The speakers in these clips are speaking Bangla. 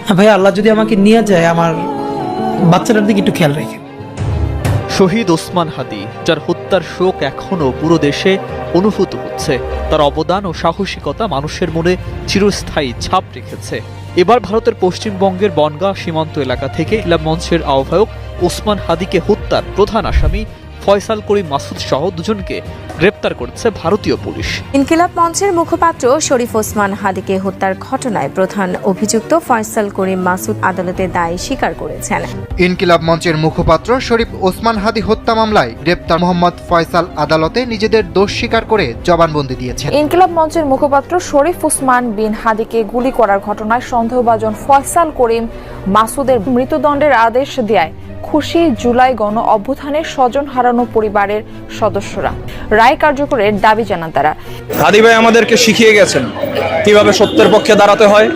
হ্যাঁ ভাই, আল্লাহ যদি আমাকে নিয়ে যায়, আমার বাচ্চাটার দিকে একটু খেয়াল রেখে। শহীদ ওসমান হাদি, যার হত্যার শোক এখনও পুরো দেশে অনুভূত হচ্ছে, তার অবদান ও সাহসিকতা মানুষের মনে চিরস্থায়ী ছাপ রেখেছে। এবার ভারতের পশ্চিমবঙ্গের বনগাঁ সীমান্ত এলাকা থেকে ইনকিলাব মঞ্চের আহ্বায়ক ওসমান হাদিকে হত্যার প্রধান আসামি ফয়সাল করিম মাসুদ সহ দুজনকে গ্রেপ্তার করেছে ভারতীয় পুলিশ। ইনকিলাব মঞ্চের মুখপাত্র শরীফ ওসমান হাদিকে হত্যার ঘটনায় প্রধান অভিযুক্ত ফয়সাল করিম মাসুদ আদালতে দায় স্বীকার করেছেন। ইনকিলাব মঞ্চের মুখপাত্র শরীফ ওসমান হাদি হত্যা মামলায় গ্রেপ্তার মোহাম্মদ ফয়সাল আদালতে নিজেদের দোষ স্বীকার করে জবানবন্দি দিয়েছেন। ইনকিলাব মঞ্চের মুখপাত্র শরীফ ওসমান বিন হাদিকে গুলি করার ঘটনায় সন্দেহভাজন ফয়সাল করিম মাসুদের মৃত্যুদণ্ডের আদেশ দেয় খুশি জুলাই গণ অভ্যুত্থানের স্বজন হারানো পরিবারের সদস্যরা। রায় কার্যকরের দাবি জানান তারা। হাদি ভাই আমাদেরকে শিখিয়ে গেছেন কিভাবে সত্যের পক্ষে দাঁড়াতে হয়,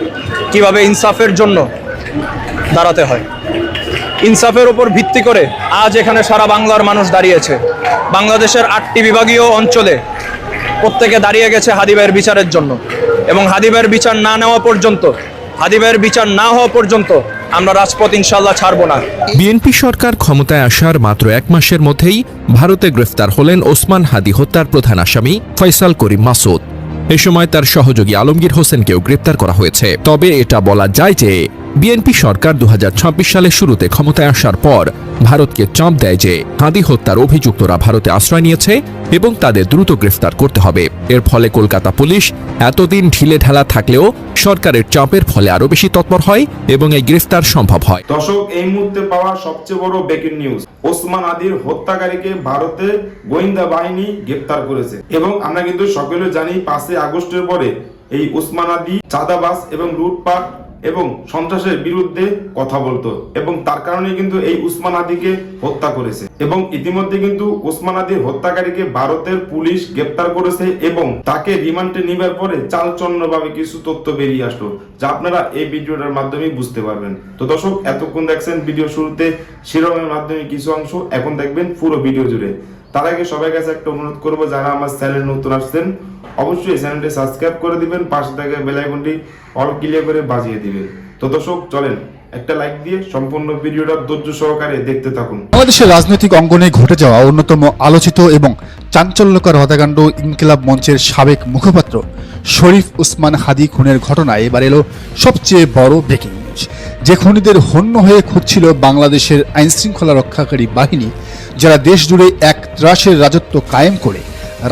কিভাবে ইনসাফের জন্য দাঁড়াতে হয়। ইনসাফের উপর ভিত্তি করে আজ এখানে সারা বাংলার মানুষ দাঁড়িয়েছে। বাংলাদেশের 8টি বিভাগীয় অঞ্চলে প্রত্যেকে দাঁড়িয়ে গেছে হাদি ভাইয়ের বিচারের জন্য, এবং হাদি ভাইয়ের বিচার না নেওয়া পর্যন্ত, হাদি ভাইয়ের বিচার না হওয়া পর্যন্ত আমরা রাজপথ ইনশাল্লাহ ছাড়ব না। বিএনপি সরকার ক্ষমতায় আসার মাত্র 1 মাসের মধ্যেই ভারতে গ্রেফতার হলেন ওসমান হাদি হত্যার প্রধান আসামি ফয়সাল করিম মাসুদ। এ সময় তার সহযোগী আলমগীর হোসেনকেও গ্রেপ্তার করা হয়েছে। তবে এটা বলা যায় যে বিএনপি সরকার 2026 সালের শুরুতে ক্ষমতায় আসার পর ভারতকে চাপ দেয় যে হাদি হত্যার অভিযুক্তরা ভারতে আশ্রয় নিয়েছে এবং তাদের দ্রুত গ্রেফতার করতে হবে। এর ফলে কলকাতা পুলিশ এতদিন ঢিলে ঢালা থাকলেও সরকারের চাপের ফলে আরো বেশি তৎপর হয় এবং এই গ্রেফতার সম্ভব হয়। দর্শক, এই মুহূর্তে পাওয়া সবচেয়ে বড় ব্রেকিং নিউজ, ওসমান হাদির হত্যাকারীকে ভারতে গোয়েন্দা বাহিনী গ্রেফতার করেছে। এবং আমরা কিন্তু সকলে জানি 5 আগস্টের পরে এই ওসমান হাদি চাঁদাবাজ এবং লুটপাট এবং সন্ত্রাসের বিরুদ্ধে কথা বলতো, এবং তার কারণে কিন্তু এই ওসমান হাদিকে হত্যা করেছে। এবং ইতিমধ্যে কিন্তু ওসমান হাদির হত্যাকারীকে ভারতের পুলিশ গ্রেপ্তার করেছে এবং তাকে রিমান্ডে নেবার পরে চালচলনভাবে কিছু তথ্য বেরিয়ে আসলো, যা আপনারা এই ভিডিওটার মাধ্যমে বুঝতে পারবেন। তো দর্শক, এতক্ষণ দেখছেন ভিডিও শুরুতে শিরোনামের মাধ্যমে কিছু অংশ, এখন দেখবেন পুরো ভিডিও জুড়ে। তার আগে সবার কাছে একটা অনুরোধ করবো, যারা আমার চ্যানেল নতুন আসছেন অবশ্যই চ্যানেলটি সাবস্ক্রাইব করে দিবেন, পাশে থাকা বেল আইকনটি অল ক্লিক করে বাজিয়ে দিবেন। তো দর্শক, চলেন একটা লাইক দিয়ে সম্পূর্ণ ভিডিওটা ধৈর্য সহকারে দেখতে থাকুন। বাংলাদেশের রাজনৈতিক অঙ্গনে ঘটে যাওয়া অন্যতম আলোচিত এবং চাঞ্চল্যকর হত্যাকাণ্ড ইনকিলাব মঞ্চের সাবেক মুখপাত্র শরীফ ওসমান হাদি খুনের ঘটনায় এবার এলো সবচেয়ে বড় ব্রেকিং নিউজ। যে খুনিদের হন্য হয়ে খুঁজছিল বাংলাদেশের আইনশৃঙ্খলা রক্ষাকারী বাহিনী, যারা দেশ জুড়ে এক ত্রাসের রাজত্ব কায়েম করে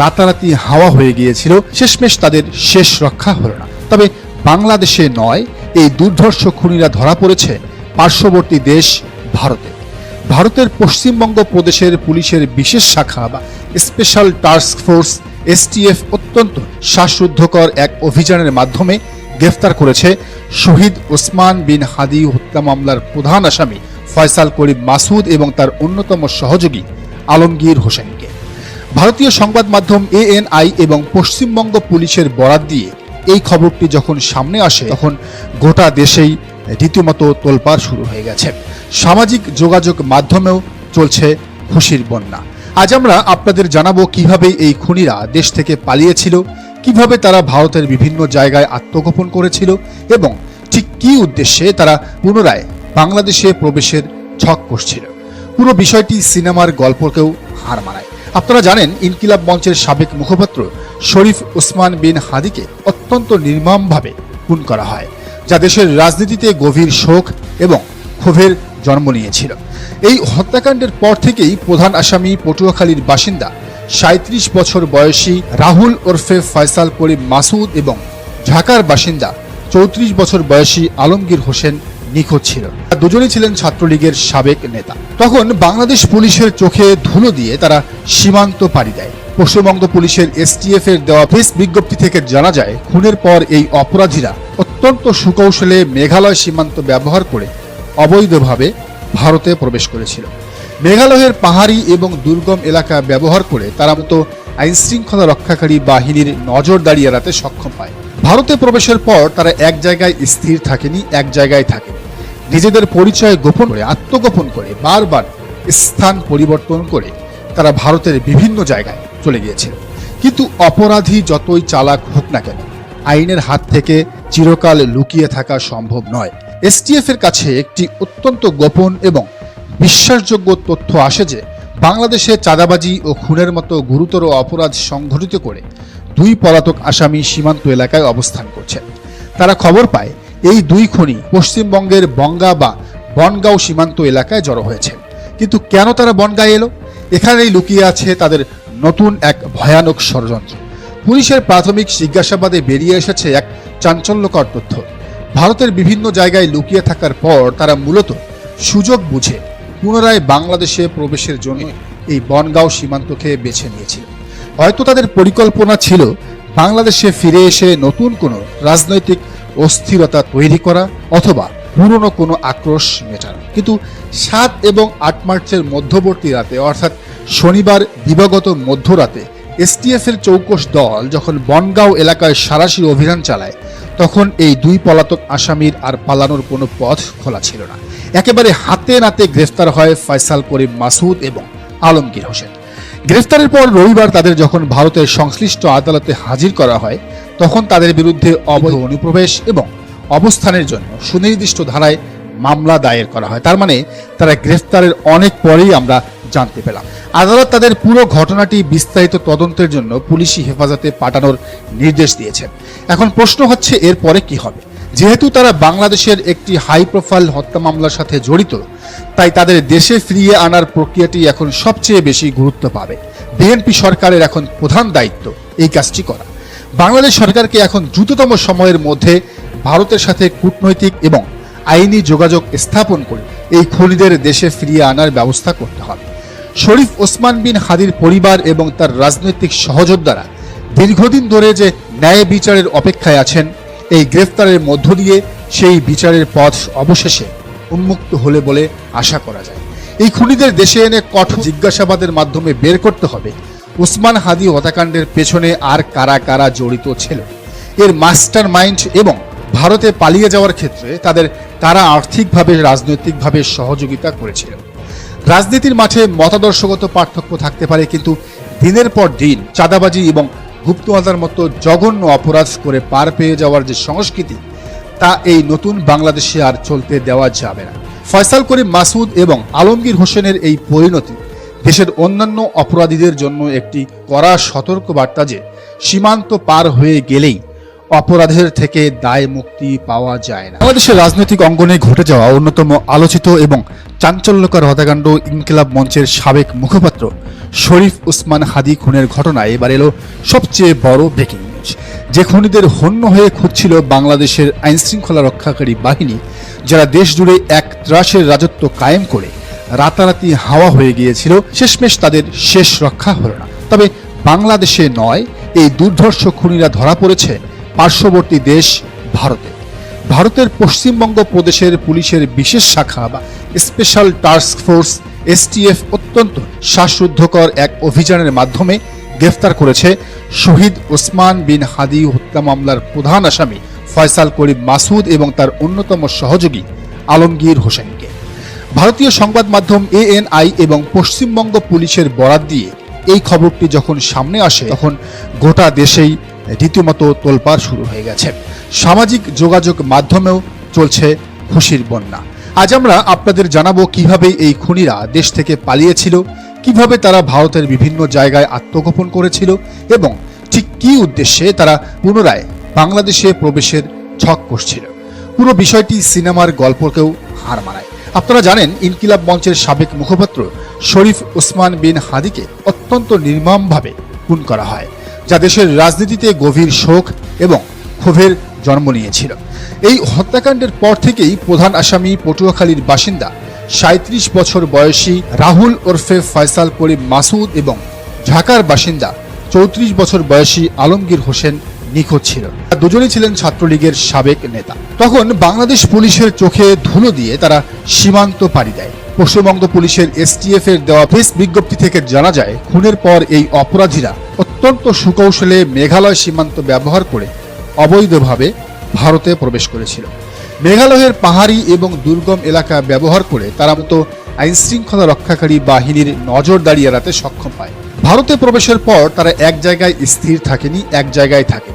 রাতারাতি হাওয়া হয়ে গিয়েছিল, শেষমেশ তাদের শেষ রক্ষা হলো না। তবে বাংলাদেশে নয়, এই দুর্ধর্ষ খুনিরা ধরা পড়েছে পার্শ্ববর্তী দেশ ভারতে। ভারতের পশ্চিমবঙ্গ প্রদেশের পুলিশের বিশেষ শাখা বা স্পেশাল টাস্ক ফোর্স STF অত্যন্ত শ্বাসরুদ্ধকর এক অভিযানের মাধ্যমে গ্রেফতার করেছে শহীদ ওসমান বিন হাদি হত্যা মামলার প্রধান আসামি ফয়সাল করিম মাসুদ এবং তার অন্যতম সহযোগী আলমগীর হোসেনকে। ভারতীয় সংবাদ মাধ্যম ANI এবং পশ্চিমবঙ্গ পুলিশের বরাত দিয়ে এই খবরটি যখন সামনে আসে, তখন গোটা দেশেই রীতিমতো তোলপাড় শুরু হয়ে গেছে। সামাজিক যোগাযোগ মাধ্যমেও চলছে খুশির বন্যা। আজ আমরা আপনাদের জানাবো কিভাবে এই খুনিরা দেশ থেকে পালিয়েছিল, কিভাবে তারা ভারতের বিভিন্ন জায়গায় আত্মগোপন করেছিল এবং ঠিক কী উদ্দেশ্যে তারা পুনরায় বাংলাদেশে প্রবেশের ছক কষছিল। পুরো বিষয়টি সিনেমার গল্পকেও হার মানায়। আপনারা জানেন, ইনকিলাব মঞ্চের সাবেক মুখপাত্র শরীফ ওসমান বিন হাদিকে অত্যন্ত নির্মমভাবে খুন করা হয়, যা দেশের রাজনীতিতে গভীর শোক এবং ক্ষোভের জন্ম নিয়েছিল। এই হত্যাকাণ্ডের পর থেকেই প্রধান আসামি পটুয়াখালীর বাসিন্দা 37 বছর বয়সী রাহুল ওরফে ফয়সাল করিম মাসুদ এবং ঢাকার বাসিন্দা 34 বছর বয়সী আলমগীর হোসেন নিখোঁজ ছিল। দুজনেই ছিলেন ছাত্রলীগের সাবেক নেতা। তখন বাংলাদেশ পুলিশের চোখে ধুলো দিয়ে তারা সীমান্ত পাড়ি দেয়। পশ্চিমবঙ্গ পুলিশের STF এর দেওয়া প্রেস বিজ্ঞপ্তি থেকে জানা যায়, খুনের পর এই অপরাধীরা অত্যন্ত সুকৌশলে মেঘালয় সীমান্ত ব্যবহার করে অবৈধভাবে ভারতে প্রবেশ করেছিল। মেঘালয়ের পাহাড়ি এবং দুর্গম এলাকা ব্যবহার করে তারা মতো আইনশৃঙ্খলা রক্ষাকারী বাহিনীর নজরদারি এড়াতে সক্ষম হয়। ভারতে প্রবেশের পর তারা এক জায়গায় স্থির থাকেনি, এক জায়গায় থাকে। নিজেদের পরিচয় গোপন করে, আত্মগোপন করে, বারবার স্থান পরিবর্তন করে তারা ভারতের বিভিন্ন জায়গায় চলে গিয়েছিল। কিন্তু অপরাধী যতই চালাক হোক না কেন, আইনের হাত থেকে চিরকাল লুকিয়ে থাকা সম্ভব নয়। এসটিএফ এর কাছে একটি অত্যন্ত গোপন এবং বিশ্বাসযোগ্য তথ্য আসে যে বাংলাদেশে চাঁদাবাজি ও খুনের মতো গুরুতর অপরাধ সংঘটিত করে দুই পলাতক আসামি সীমান্ত এলাকায় অবস্থান করছে। তারা খবর পায় এই দুই খুনি পশ্চিমবঙ্গের বনগাঁ বা বনগাঁও সীমান্ত এলাকায় জড়ো হয়েছে। কিন্তু কেন তারা বনগাঁ এলো? এখানেই লুকিয়ে আছে তাদের নতুন এক ভয়ানক ষড়যন্ত্র। পুলিশের প্রাথমিক জিজ্ঞাসাবাদে বেরিয়ে এসেছে এক চাঞ্চল্যকর তথ্য। ভারতের বিভিন্ন জায়গায় লুকিয়ে থাকার পর তারা মূলত সুযোগ বুঝে পুনরায় বাংলাদেশে প্রবেশের জন্য এই বনগাঁও সীমান্তকে বেছে নিয়েছিল। হয়তো তাদের পরিকল্পনা ছিল বাংলাদেশে ফিরে এসে নতুন কোনো রাজনৈতিক অস্থিরতা তৈরি করা অথবা পুরনো কোনো আক্রোশ মেটানো। কিন্তু 7 এবং 8 মার্চের মধ্যবর্তী রাতে অর্থাৎ শনিবার দিবাগত মধ্যরাতে এসটিএফ এর চৌকস দল যখন বনগাঁও এলাকায় সরাসরি অভিযান চালায় তখন এই দুই পলাতক আসামির আর পালানোর কোনো পথ খোলা ছিল না। একেবারে হাতে নাতে গ্রেফতার হয় ফয়সাল করিম মাসুদ এবং আলমগীর হোসেন। গ্রেফতারের পর রবিবার তাদের যখন ভারতের সংশ্লিষ্ট আদালতে হাজির করা হয় তখন তাদের বিরুদ্ধে অবৈধ অনুপ্রবেশ এবং অবস্থানের জন্য সুনির্দিষ্ট ধারায় মামলা দায়ের করা হয়। তার মানে তারা গ্রেফতারের অনেক পরেই আমরা জানতে পেলাম। আদালত তাদের পুরো ঘটনাটি বিস্তারিত তদন্তের জন্য পুলিশি হেফাজতে পাঠানোর নির্দেশ দিয়েছেন। এখন প্রশ্ন হচ্ছে এরপরে কি হবে? যেহেতু তারা বাংলাদেশের একটি হাই প্রোফাইল হত্যা মামলার সাথে জড়িত, তাই তাদের দেশে ফিরিয়ে আনার প্রক্রিয়াটি এখন সবচেয়ে বেশি গুরুত্ব পাবে। বিএনপি সরকারের এখন প্রধান দায়িত্ব এই কাজটি করা। বাংলাদেশ সরকারকে এখন দ্রুততম সময়ের মধ্যে ভারতের সাথে কূটনৈতিক এবং আইনি যোগাযোগ স্থাপন করে এই খুনিদের দেশে ফিরিয়ে আনার ব্যবস্থা করতে হবে। শরীফ ওসমান বিন হাদির পরিবার এবং তার রাজনৈতিক সহযোদ্ধারা দীর্ঘদিন ধরে যে ন্যায় বিচারের অপেক্ষায় আছেন, এই গ্রেফতারের মধ্য দিয়ে সেই বিচারের পথ অবশেষে উন্মুক্ত হলে বলে আশা করা যায়। এই খুনিদের দেশে এনে কঠোর জিজ্ঞাসাবাদের মাধ্যমে বের করতে হবে ওসমান হাদি হত্যাকাণ্ডের পেছনে আর কারা কারা জড়িত ছিল, এর মাস্টার মাইন্ড এবং ভারতে পালিয়ে যাওয়ার ক্ষেত্রে তাদের কারা আর্থিকভাবে রাজনৈতিকভাবে সহযোগিতা করেছিল। রাজনীতির মাঠে মতাদর্শগত পার্থক্য থাকতে পারে, কিন্তু দিনের পর দিন চাঁদাবাজি এবং গুপ্তহত্যার মতো জঘন্য অপরাধ করে পার পেয়ে যাওয়ার যে সংস্কৃতি, তা এই নতুন বাংলাদেশে আর চলতে দেওয়া যাবে না। ফয়সাল করিম মাসুদ এবং আলমগীর হোসেনের এই পরিণতি দেশের অন্যান্য অপরাধীদের জন্য একটি কড়া সতর্কবার্তা যে সীমান্ত পার হয়ে গেলেই অপরাধের থেকে দায় মুক্তি পাওয়া যায় না। বাংলাদেশের রাজনৈতিক অঙ্গনে ঘটে যাওয়া অন্যতম আলোচিত এবং চাঞ্চল্যকর হত্যাকাণ্ড ইনকিলাব মঞ্চের সাবেক মুখপাত্র শরীফ ওসমান হাদি খুনের ঘটনায় এবার এলো সবচেয়ে বড় ব্রেকিং নিউজ। যে খুনিদের হন্য হয়ে খুঁজছিল বাংলাদেশের আইনশৃঙ্খলা রক্ষাকারী বাহিনী, যারা দেশ জুড়ে এক ত্রাসের রাজত্ব কায়েম করে রাতারাতি হাওয়া হয়ে গিয়েছিল, শেষমেশ তাদের শেষ রক্ষা হলো না। তবে বাংলাদেশে নয়, এই দুর্ধর্ষ খুনিরা ধরা পড়েছে পার্শ্ববর্তী দেশ ভারতে। ভারতের পশ্চিমবঙ্গ প্রদেশের পুলিশের বিশেষ শাখা বা স্পেশাল টাস্ক ফোর্স এসটিএফ অত্যন্ত শ্বাসরুদ্ধকর এক অভিযানের মাধ্যমে গ্রেফতার করেছে শহীদ ওসমান বিন হাদি হত্যা মামলার প্রধান আসামি ফয়সাল করিম মাসুদ এবং তার অন্যতম সহযোগী আলমগীর হোসেনকে। ভারতীয় সংবাদ মাধ্যম ANI এবং পশ্চিমবঙ্গ পুলিশের বরাত দিয়ে এই খবরটি যখন সামনে আসে তখন গোটা দেশেই রীতিমতো তোলপাড় শুরু হয়ে গেছে। সামাজিক যোগাযোগ মাধ্যমেও চলছে খুশির বন্যা। আজ আমরা আপনাদের জানাবো কিভাবে এই খুনিরা দেশ থেকে পালিয়েছিল, কিভাবে তারা ভারতের বিভিন্ন জায়গায় আত্মগোপন করেছিল এবং ঠিক কী উদ্দেশ্যে তারা পুনরায় বাংলাদেশে প্রবেশের ছক কষছিল। পুরো বিষয়টি সিনেমার গল্পকেও হার মানায়। আপনারা জানেন, ইনকিলাব মঞ্চের সাবেক মুখপাত্র শরীফ ওসমান বিন হাদিকে অত্যন্ত নির্মমভাবে খুন করা হয়, যা দেশের রাজনীতিতে গভীর শোক এবং ক্ষোভের জন্ম নিয়েছিল। এই হত্যাকাণ্ডের পর থেকেই প্রধান আসামি পটুয়াখালীর বাসিন্দা 37 বছর বয়সী রাহুল ওরফে ফয়সাল করিম মাসুদ এবং ঢাকার বাসিন্দা 34 বছর বয়সী আলমগীর হোসেন নিখোঁজ ছিল। দুজনেই ছিলেন ছাত্রলীগের সাবেক নেতা। তখন বাংলাদেশ পুলিশের চোখে ধুলো দিয়ে তারা সীমান্ত পাড়ি দেয়। পশ্চিমবঙ্গ পুলিশের STF এর দেওয়া প্রেস বিজ্ঞপ্তি থেকে জানা যায়, খুনের পর এই অপরাধীরা অত্যন্ত সুকৌশলে মেঘালয় সীমান্ত ব্যবহার করে অবৈধভাবে ভারতে প্রবেশ করেছিল। মেঘালয়ের পাহাড়ি এবং দুর্গম এলাকা ব্যবহার করে তারা মতো আইনশৃঙ্খলা রক্ষাকারী বাহিনীর নজরদারি এড়াতে সক্ষম হয়। ভারতে প্রবেশের পর তারা এক জায়গায় স্থির থাকেনি, এক জায়গায় থাকে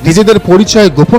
নিজেদের পরিচয় গোপন